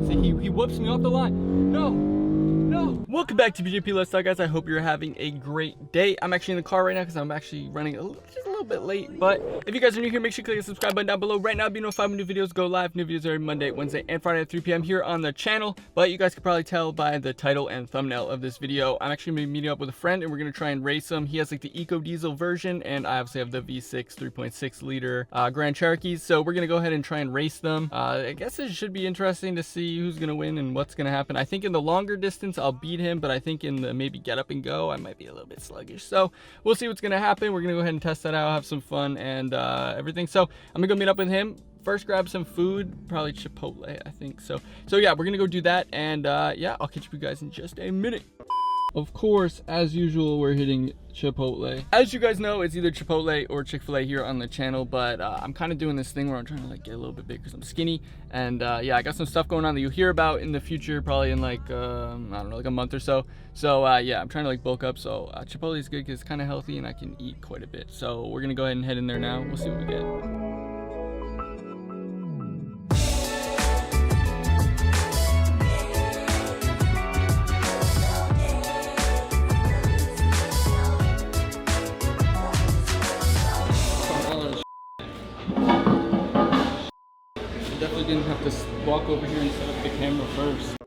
See, he whoops me off the line. No. Welcome back to BJP Let's Talk, guys. I hope you're having a great day. I'm actually in the car right now because I'm actually running just a little bit late. But if you guys are new here, make sure you click the subscribe button down below right now. Be notified when new videos go live. New videos every Monday, Wednesday, and Friday at 3 p.m. here on the channel. But you guys can probably tell by the title and thumbnail of this video, I'm actually going to be meeting up with a friend and we're going to try and race him. He has like the Eco Diesel version, and I obviously have the V6 3.6 liter Grand Cherokees. So we're going to go ahead and try and race them. I guess it should be interesting to see who's going to win and what's going to happen. I think in the longer distance, I'll beat him, but I think in the maybe get up and go, I might be a little bit sluggish. So we'll see what's gonna happen. We're gonna go ahead and test that out, have some fun and everything. So I'm gonna go meet up with him. First, grab some food, probably Chipotle, I think. So yeah, we're gonna go do that, and yeah, I'll catch you guys in just a minute. Of course, as usual, we're hitting Chipotle. As you guys know, it's either Chipotle or Chick-fil-A here on the channel, but I'm kind of doing this thing where I'm trying to like get a little bit big because I'm skinny, and yeah, I got some stuff going on that you'll hear about in the future, probably in like I don't know, like a month or so. So yeah, I'm trying to like bulk up. So Chipotle is good because it's kind of healthy and I can eat quite a bit. So we're gonna go ahead and head in there now. We'll see what we get. Definitely didn't have to walk over here and set up the camera first.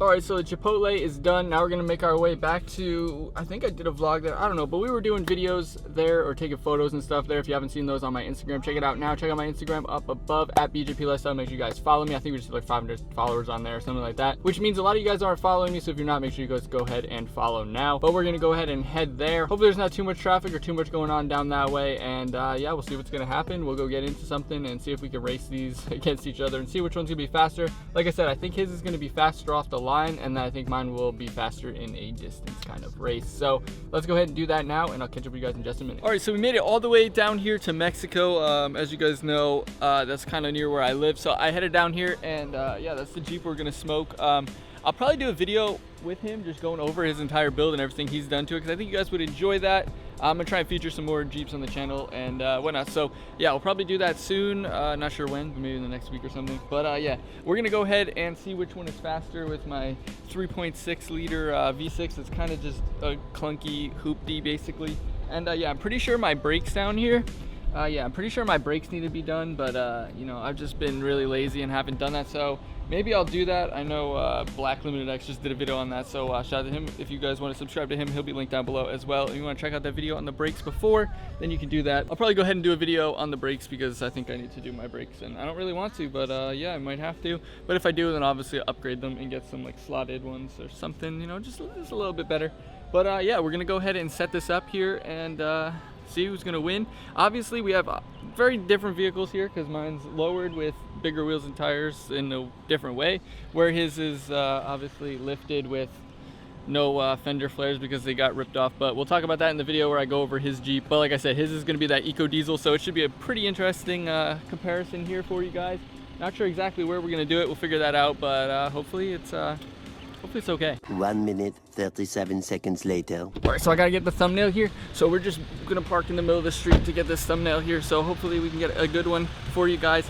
Alright, so the Chipotle is done. Now we're gonna make our way back to, I think I did a vlog there, I don't know, but we were doing videos there or taking photos and stuff there. If you haven't seen those on my Instagram, check it out now. Check out my Instagram up above at BJP Lifestyle. Make sure you guys follow me. I think we just have like 500 followers on there or something like that, which means a lot of you guys aren't following me. So if you're not, make sure you guys go ahead and follow now. But we're gonna go ahead and head there. Hopefully there's not too much traffic or too much going on down that way. And yeah, we'll see what's gonna happen. We'll go get into something and see if we can race these against each other and see which one's gonna be faster. Like I said, I think his is gonna be faster off the line, and then I think mine will be faster in a distance kind of race. So let's go ahead and do that now, and I'll catch up with you guys in just a minute. All right, so we made it all the way down here to Mexico. As you guys know, that's kind of near where I live. So I headed down here, and yeah, that's the Jeep we're gonna smoke. I'll probably do a video with him just going over his entire build and everything he's done to it, because I think you guys would enjoy that. I'm gonna try and feature some more Jeeps on the channel and whatnot. So yeah, we'll probably do that soon. Not sure when, but maybe in the next week or something. But yeah, we're gonna go ahead and see which one is faster with my 3.6 liter V6. It's kind of just a clunky hoopty basically. And yeah, I'm pretty sure my brakes down here, yeah, I'm pretty sure my brakes need to be done, but you know, I've just been really lazy and haven't done that. So maybe I'll do that. I know Black Limited X just did a video on that, so shout out to him. If you guys want to subscribe to him, he'll be linked down below as well. If you want to check out that video on the brakes before, then you can do that. I'll probably go ahead and do a video on the brakes because I think I need to do my brakes, and I don't really want to, but yeah, I might have to. But if I do, then obviously I'll upgrade them and get some like slotted ones or something, you know, just a little bit better. But yeah, we're gonna go ahead and set this up here and see who's gonna win. Obviously we have very different vehicles here because mine's lowered with bigger wheels and tires in a different way, where his is obviously lifted with no fender flares because they got ripped off. But we'll talk about that in the video where I go over his Jeep. But like I said, his is going to be that Eco Diesel, so it should be a pretty interesting comparison here for you guys. Not sure exactly where we're going to do it. We'll figure that out, but hopefully it's okay. 1 minute 37 seconds later. All right, so I gotta get the thumbnail here. So we're just gonna park in the middle of the street to get this thumbnail here. So hopefully we can get a good one for you guys.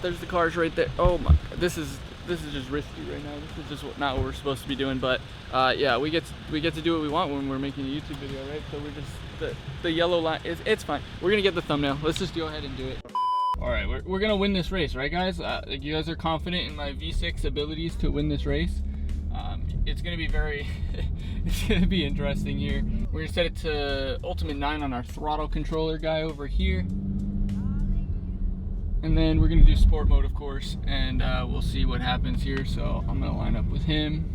There's the cars right there. Oh my, this is just risky right now. This is just not what we're supposed to be doing. But yeah, we get to do what we want when we're making a YouTube video, right? So we're just the yellow line. It's fine. We're gonna get the thumbnail. Let's just go ahead and do it. All right, we're gonna win this race, right, guys? You guys are confident in my V6 abilities to win this race. It's gonna be it's gonna be interesting here. We're gonna set it to Ultimate 9 on our throttle controller guy over here. And then we're gonna do sport mode, of course, and we'll see what happens here. So I'm gonna line up with him.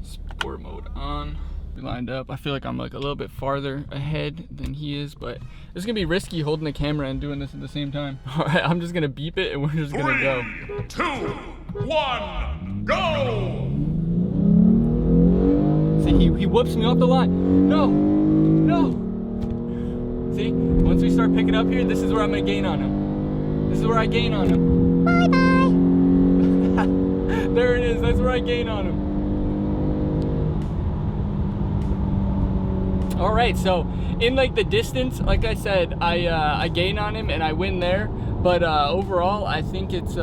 Sport mode on. We lined up. I feel like I'm like a little bit farther ahead than he is, but it's gonna be risky holding the camera and doing this at the same time. All right, I'm just gonna beep it and we're just gonna go. 3, 2, 1, go! See, he whoops me off the line. No. See, once we start picking up here, this is where I'm gonna gain on him. This is where I gain on him. Bye-bye. There it is, that's where I gain on him. All right, so in like the distance, like I said, I gain on him and I win there. But overall, I think it's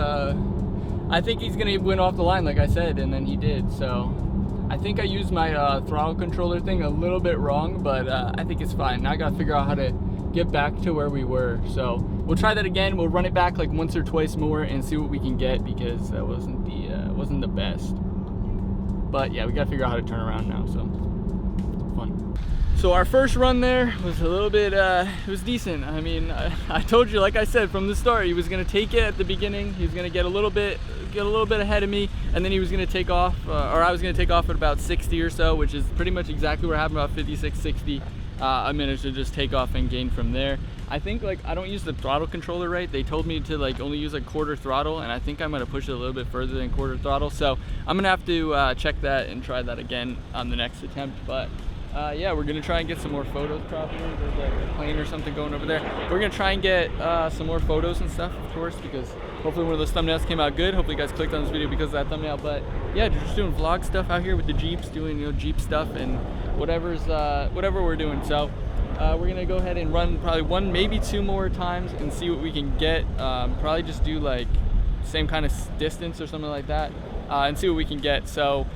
I think he's gonna win off the line, like I said, and then he did. So I think I used my throttle controller thing a little bit wrong, but I think it's fine. Now I gotta figure out how to get back to where we were. So we'll try that again. We'll run it back like once or twice more and see what we can get, because that wasn't the best. But yeah, we gotta figure out how to turn around now. So fun. So our first run there was a little bit, it was decent. I mean, I told you, like I said from the start, he was gonna take it at the beginning. He was gonna get a little bit ahead of me, and then he was gonna take off, or I was gonna take off at about 60 or so, which is pretty much exactly where I have about 56, 60. I managed to just take off and gain from there. I think like I don't use the throttle controller right. They told me to like only use like quarter throttle, and I think I might have pushed it a little bit further than quarter throttle. So I'm gonna have to check that and try that again on the next attempt. But yeah, we're gonna try and get some more photos probably. There's like a plane or something going over there. We're gonna try and get some more photos and stuff, of course, because hopefully one of those thumbnails came out good. Hopefully you guys clicked on this video because of that thumbnail. But yeah, just doing vlog stuff out here with the Jeeps, doing, you know, Jeep stuff and whatever we're doing. So we're gonna go ahead and run probably one, maybe two more times and see what we can get. Probably just do like same kind of distance or something like that, and see what we can get. So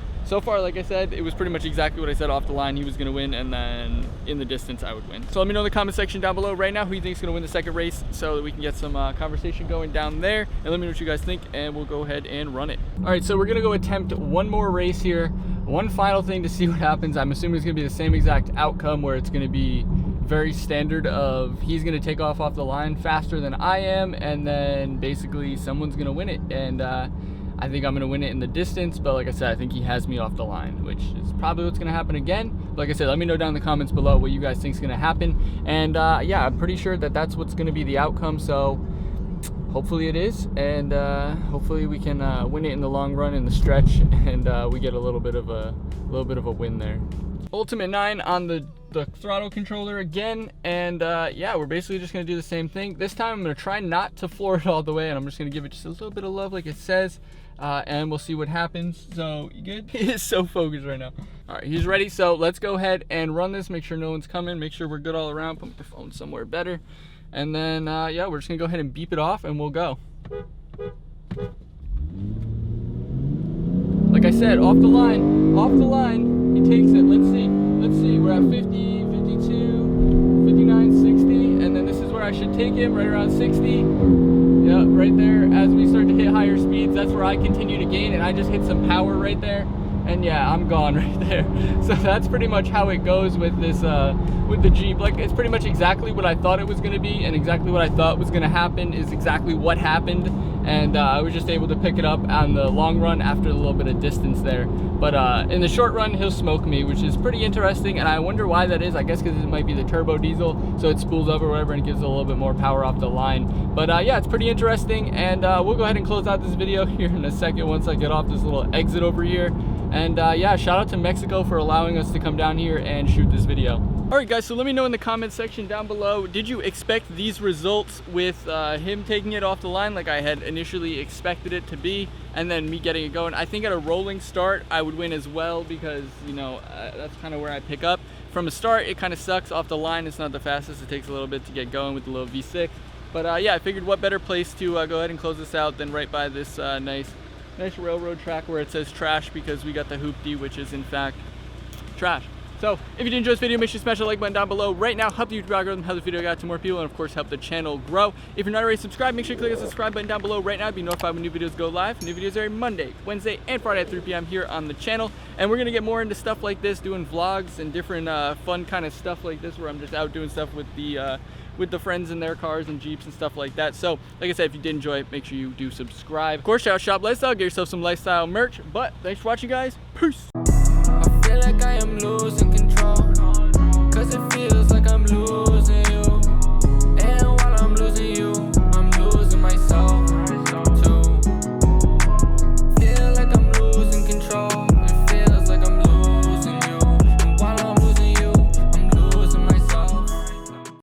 far, like I said, it was pretty much exactly what I said off the line. He was going to win, and then in the distance, I would win. So let me know in the comment section down below right now who you think is going to win the second race, so that we can get some conversation going down there. And let me know what you guys think, and we'll go ahead and run it. All right, so we're going to go attempt one more race here. One final thing to see what happens. I'm assuming it's going to be the same exact outcome, where it's going to be very standard of he's going to take off the line faster than I am, and then basically someone's going to win it. And I think I'm going to win it in the distance, but like I said, I think he has me off the line, which is probably what's going to happen again. But like I said, let me know down in the comments below what you guys think is going to happen. And yeah, I'm pretty sure that that's what's going to be the outcome. So hopefully it is, and hopefully we can win it in the long run in the stretch, and we get a little bit of a win there. Ultimate 9 on the throttle controller again, and yeah, we're basically just going to do the same thing. This time I'm going to try not to floor it all the way, and I'm just going to give it just a little bit of love like it says, and we'll see what happens. So you good? He is so focused right now. All right, he's ready, so let's go ahead and run this, make sure no one's coming, make sure we're good all around, put the phone somewhere better, and then yeah, we're just going to go ahead and beep it off, and we'll go. Like I said, off the line, he takes it. Let's see, we're at 50, 52, 59, 60, and then this is where I should take him, right around 60. Yeah, right there. As we start to hit higher speeds, that's where I continue to gain, and I just hit some power right there, and yeah, I'm gone right there. So that's pretty much how it goes with this, with the Jeep. Like, it's pretty much exactly what I thought it was gonna be, and exactly what I thought was gonna happen is exactly what happened. And I was just able to pick it up on the long run after a little bit of distance there. But in the short run, he'll smoke me, which is pretty interesting, and I wonder why that is. I guess because it might be the turbo diesel, so it spools up or whatever and gives it a little bit more power off the line. But yeah, it's pretty interesting, and we'll go ahead and close out this video here in a second once I get off this little exit over here. And yeah, shout out to Mexico for allowing us to come down here and shoot this video. Alright guys, so let me know in the comment section down below, did you expect these results with him taking it off the line like I had initially expected it to be, and then me getting it going? I think at a rolling start I would win as well, because, you know, that's kind of where I pick up. From a start, it kind of sucks. Off the line, it's not the fastest. It takes a little bit to get going with the little V6. But yeah, I figured what better place to go ahead and close this out than right by this nice railroad track where it says trash, because we got the hoopty, which is in fact trash. So if you did enjoy this video, make sure you smash the like button down below right now. Help the YouTube algorithm, help the video get out to more people, and of course help the channel grow. If you're not already subscribed, make sure you click the subscribe button down below right now to be notified when new videos go live. New videos every Monday, Wednesday, and Friday at 3 p.m. here on the channel. And we're gonna get more into stuff like this, doing vlogs and different fun kind of stuff like this, where I'm just out doing stuff with the friends in their cars and Jeeps and stuff like that. So like I said, if you did enjoy it, make sure you do subscribe. Of course, shout out Shop Lifestyle, get yourself some lifestyle merch. But thanks for watching, guys. Peace.